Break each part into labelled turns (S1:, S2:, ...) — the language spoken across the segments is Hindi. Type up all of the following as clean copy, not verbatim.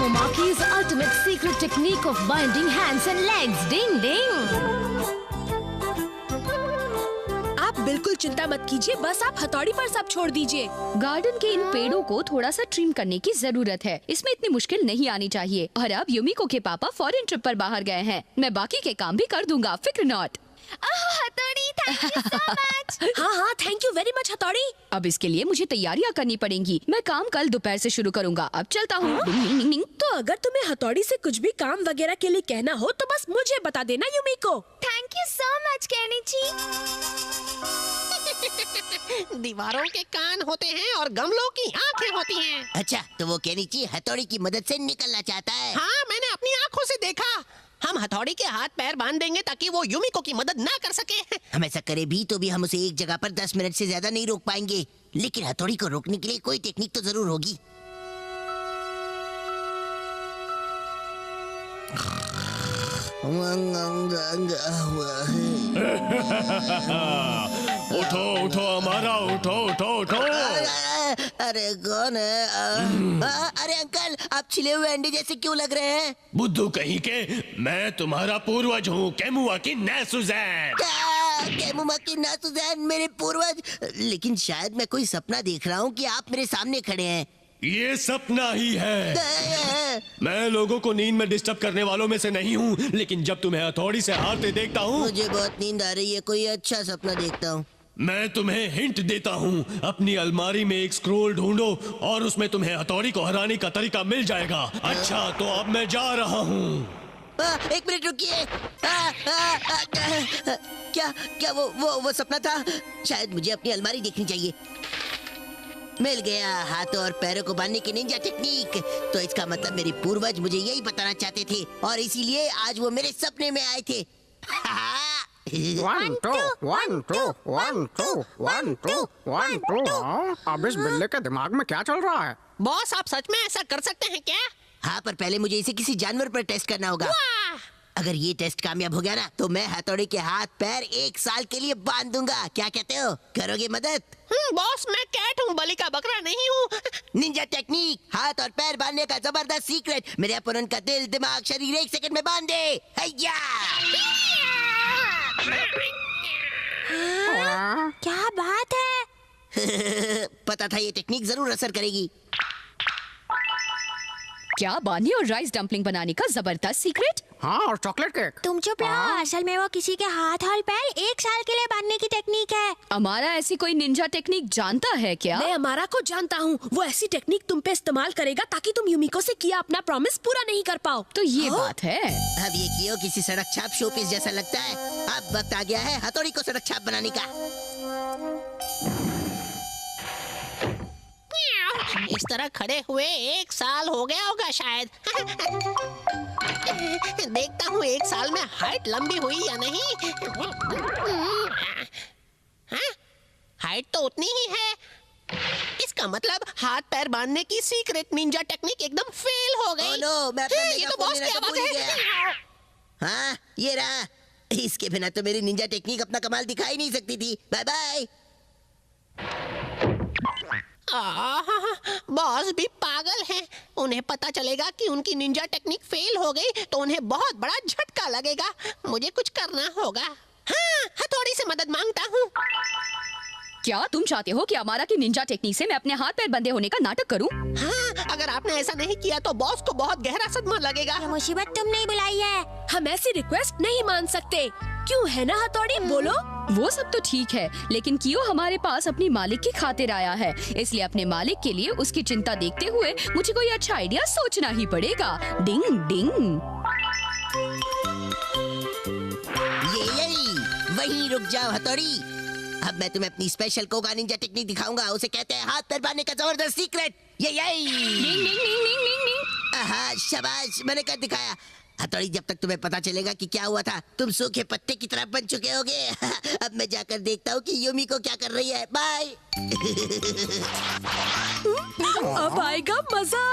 S1: Tomomaki's ultimate secret technique of binding hands and legs. Ding ding.
S2: आप बिल्कुल चिंता मत कीजिए, बस आप हथौड़ी पर सब छोड़ दीजिए।
S3: गार्डन के इन पेड़ों को थोड़ा सा ट्रिम करने की जरूरत है। इसमें इतनी मुश्किल नहीं आनी चाहिए। और अब युमिको के पापा फॉरेन ट्रिप पर बाहर गए हैं। मैं बाकी के काम भी कर दूंगा, फिक्र नॉट।
S4: हथौड़ी, थैंक यू सो मच।
S2: हाँ, थैंक यू वेरी मच हथौड़ी।
S3: अब इसके लिए मुझे तैयारियां करनी पड़ेंगी। मैं काम कल दोपहर से शुरू करूंगा। अब चलता हूँ।
S2: तो अगर तुम्हें हथौड़ी से कुछ भी काम वगैरह के लिए कहना हो तो बस मुझे बता देना Yumiko.
S4: Thank you so much Kenichi.
S5: दीवारों के कान होते हैं और गमलों की आंखें होती हैं।
S6: अच्छा, तो वो केनिची हथौड़ी की मदद से निकलना चाहता है।
S5: हाँ, मैंने अपनी आंखों से देखा। हम हथौड़ी के हाथ पैर बांध देंगे ताकि वो युमिको की मदद ना कर सके।
S6: हम ऐसा करें भी तो भी हम उसे एक जगह पर 10 मिनट से ज्यादा नहीं रोक पाएंगे, लेकिन हथौड़ी को रोकने के लिए कोई टेक्निक तो जरूर होगी।
S7: उठो उठो हमारा, उठो उठो उठो।
S6: अरे कौन है? अरे अंकल, आप छिले हुए अंडे जैसे क्यों लग रहे हैं?
S7: बुद्धू कहीं के, मैं तुम्हारा पूर्वज हूँ, केमुआ की नैसुज़ैन।
S6: केमुआ की नैसुज़ैन मेरे पूर्वज? लेकिन शायद मैं कोई सपना देख रहा हूँ कि आप मेरे सामने खड़े हैं।
S7: ये सपना ही है। मैं लोगों को नींद में डिस्टर्ब करने वालों में से नहीं हूँ, लेकिन जब तुम्हें हथौड़ी से हारते देखता हूँ,
S6: मुझे बहुत नींद आ रही है, कोई अच्छा सपना देखता हूँ।
S7: मैं तुम्हें हिंट देता हूँ। अपनी अलमारी में एक स्क्रोल ढूंढो और उसमें तुम्हें हथौड़ी को हराने का तरीका मिल जाएगा। अच्छा, तो अब मैं जा रहा हूँ।
S6: एक मिनट रुकिए। क्या क्या वो सपना था? शायद मुझे अपनी अलमारी देखनी चाहिए। मिल गया, हाथों और पैरों को बांधने की निंजा टेक्निक। तो इसका मतलब मेरे पूर्वज मुझे यही बताना चाहते थे और इसीलिए आज वो मेरे सपने में आए थे।
S8: 1 2 1 2 1 2 1 2 1 2। अब इस बिल्ले के दिमाग में क्या चल रहा है?
S5: बॉस, आप सच में ऐसा कर सकते हैं क्या?
S6: हाँ, पर पहले मुझे इसे किसी जानवर पर टेस्ट करना होगा। अगर ये टेस्ट कामयाब हो गया ना, तो मैं हथौड़ी के हाथ पैर 1 साल के लिए बांध दूंगा। क्या कहते हो, करोगे मदद?
S5: बॉस, मैं कैट हूँ, बलि का बकरा नहीं हूँ।
S6: निंजा टेक्निक, हाथ और पैर बांधने का जबरदस्त सीक्रेट। मेरे अपोनेंट का दिल, दिमाग, शरीर 1 सेकंड में बांध दे। हैया!
S4: क्या बात है?
S6: पता था ये टेक्निक जरूर असर करेगी।
S3: क्या बानी और राइस डम्पलिंग बनाने का जबरदस्त सीक्रेट?
S8: हाँ, और चॉकलेट केक।
S4: तुम चुप रहो, असल में वो किसी के हाथ और पैर 1 साल के लिए बांधने की टेक्निक है।
S3: अमारा ऐसी कोई निंजा टेक्निक जानता है क्या?
S2: मैं अमारा को जानता हूँ। वो ऐसी टेक्निक तुम पे इस्तेमाल करेगा ताकि तुम युमिको से किया अपना प्रॉमिस पूरा नहीं कर पाओ।
S3: तो ये बात है।
S6: अब ये कियो किसी सड़क छाप शोपीस जैसा लगता है। अब वक्त आ गया है हथौड़ी को सड़क छाप बनाने का।
S5: इस तरह खड़े हुए 1 साल हो गया होगा शायद। देखता हूँ 1 साल में हाइट लंबी हुई या नहीं। हाँ? हाइट तो उतनी ही है। इसका मतलब हाथ पैर बांधने की सीक्रेट निंजा टेक्निक एकदम फेल हो गई।
S6: ओह नो, मैं अपना
S5: ये तो
S6: मेगाफोन
S5: बॉस की
S6: लेना तो
S5: आवाज
S6: भूल
S5: है।
S6: गया। हाँ, ये रहा। इसके बिना तो मेरी निंजा टेक्निक अपना कमाल दिखा ही नहीं सकती थी। Bye bye.
S5: बॉस भी पागल हैं। उन्हें पता चलेगा कि उनकी निंजा टेक्निक फेल हो गई तो उन्हें बहुत बड़ा झटका लगेगा। मुझे कुछ करना होगा। हाँ, हथौड़ी से मदद मांगता हूँ।
S3: क्या तुम चाहते हो कि अमारा की निंजा टेक्निक से मैं अपने हाथ पैर बंधे होने का नाटक करूं?
S5: हाँ, अगर आपने ऐसा नहीं किया तो बॉस को बहुत गहरा सदमा लगेगा।
S4: ये मुसीबत तुमने ही बुलाई है।
S2: हम ऐसी रिक्वेस्ट नहीं मान सकते। क्यों है ना हथौड़ी, बोलो।
S3: वो सब तो ठीक है, लेकिन कियो हमारे पास अपनी मालिक की खातिर आया है, इसलिए अपने मालिक के लिए उसकी चिंता देखते हुए मुझे कोई अच्छा आइडिया सोचना ही पड़ेगा। डिंग डिंग।
S6: यही वहीं रुक जाओ हथौड़ी। अब मैं तुम्हें अपनी स्पेशल कोगा निंजा टेक्निक दिखाऊंगा। उसे कहते हैं हाथ पैर बांधने का जबरदस्त सीक्रेट। यही।
S3: डिंग डिंग डिंग डिंग डिंग डिंग।
S6: हाँ, शाबाश, मैंने कर दिखाया। हथौड़ी, जब तक तुम्हें पता चलेगा कि क्या हुआ था, तुम सूखे पत्ते की तरह बन चुके होगे। अब मैं जाकर देखता हूँ कि युमिको क्या कर रही है। बाय।
S2: अब आएगा मजा।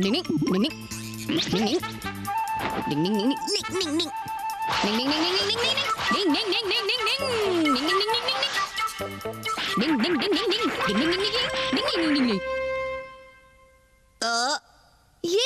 S3: डिंग डिंग डिंग डिंग डिंग डिंग डिंग डिंग डिंग डिंग
S2: ये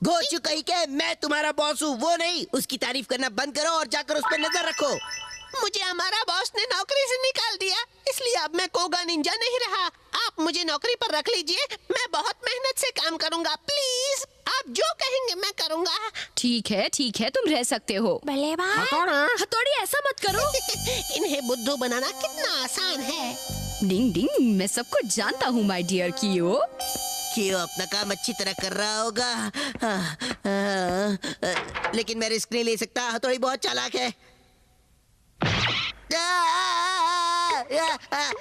S6: गोचू कहीं के मैं तुम्हारा बॉस हूँ, वो नहीं। उसकी तारीफ करना बंद करो और जाकर उस पर नजर रखो।
S5: मुझे हमारा बॉस ने नौकरी से निकाल दिया, इसलिए अब मैं कोगा निंजा नहीं रहा। आप मुझे नौकरी पर रख लीजिए, मैं बहुत मेहनत से काम करूंगा। प्लीज, आप जो कहेंगे मैं करूंगा।
S3: ठीक है, तुम रह सकते हो।
S4: भले भाई।
S8: हथौड़ी,
S2: हथौड़ी ऐसा मत करो।
S5: इन्हें बुद्धू बनाना कितना आसान है।
S3: डिंग डिंग, मैं सब कुछ जानता हूँ माय डियर कियो।
S6: कियो अपना काम अच्छी तरह कर रहा होगा, लेकिन मैं रिस्क नहीं ले सकता। हथौड़ी बहुत चालाक है।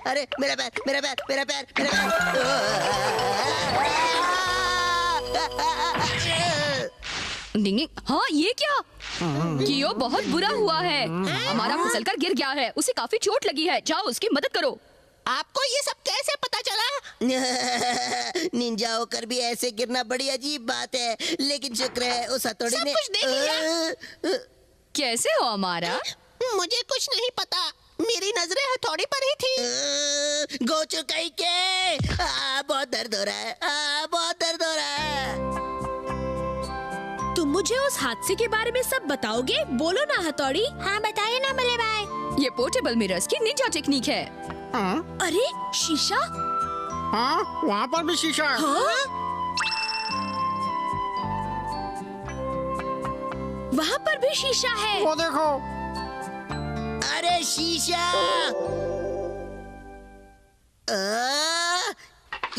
S6: अरे मेरा पैर, मेरा पैर, मेरा पैर, मेरा पैर।
S3: डिंग, हाँ ये क्या? कियो बहुत बुरा हुआ है। हमारा फिसलकर गिर गया है, उसे काफी चोट लगी है। जाओ उसकी मदद करो।
S5: आपको ये सब कैसे पता चला?
S6: निंजा होकर भी ऐसे गिरना बड़ी अजीब बात है, लेकिन शुक्र है उस हथौड़ी
S5: सब
S6: ने
S5: कुछ देख लिया।
S3: कैसे हो हमारा?
S5: मुझे कुछ नहीं पता, मेरी नजरें हथौड़ी पर ही थी।
S6: गोचू कहीं के बहुत दर्द हो रहा है, बहुत दर्द हो रहा है।
S2: तुम मुझे उस हादसे के बारे में सब बताओगे? बोलो ना हथौड़ी।
S4: हाँ बताइए ना भले भाई।
S3: ये पोर्टेबल मिरर्स की निंजा टेक्निक है।
S8: हाँ,
S2: अरे शीशा।
S8: हाँ, वहाँ पर भी शीशा है।
S2: हाँ? वहाँ पर भी शीशा है।
S8: वो देखो।
S6: अरे शीशा,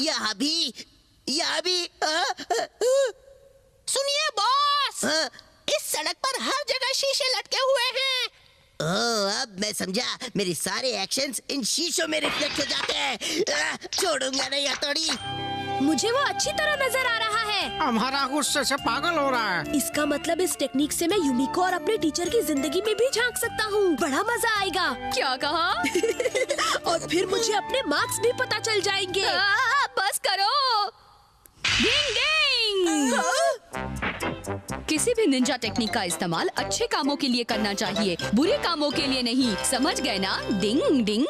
S6: यहाँ भी, यहाँ भी।
S5: सुनिए बॉस,
S6: हाँ?
S5: इस सड़क पर हर जगह शीशे लटके हुए हैं।
S6: अब मैं समझा, मेरे सारे एक्शंस इन शीशों में रिफ्लेक्ट हो जाते हैं। छोड़ूंगा नहीं हथौड़ी।
S2: मुझे वो अच्छी तरह नजर आ रहा है।
S8: हमारा गुस्से से पागल हो रहा है।
S2: इसका मतलब इस टेक्निक से मैं यूमिको और अपने टीचर की जिंदगी में भी झांक सकता हूँ। बड़ा मजा आएगा।
S3: क्या कहा?
S2: और फिर मुझे अपने मार्क्स भी पता चल जाएंगे।
S3: बस करो। डिंग डिंग। किसी भी निंजा टेक्निक का इस्तेमाल अच्छे कामों के लिए करना चाहिए, बुरे कामों के लिए नहीं। समझ गए ना? डिंग डिंग।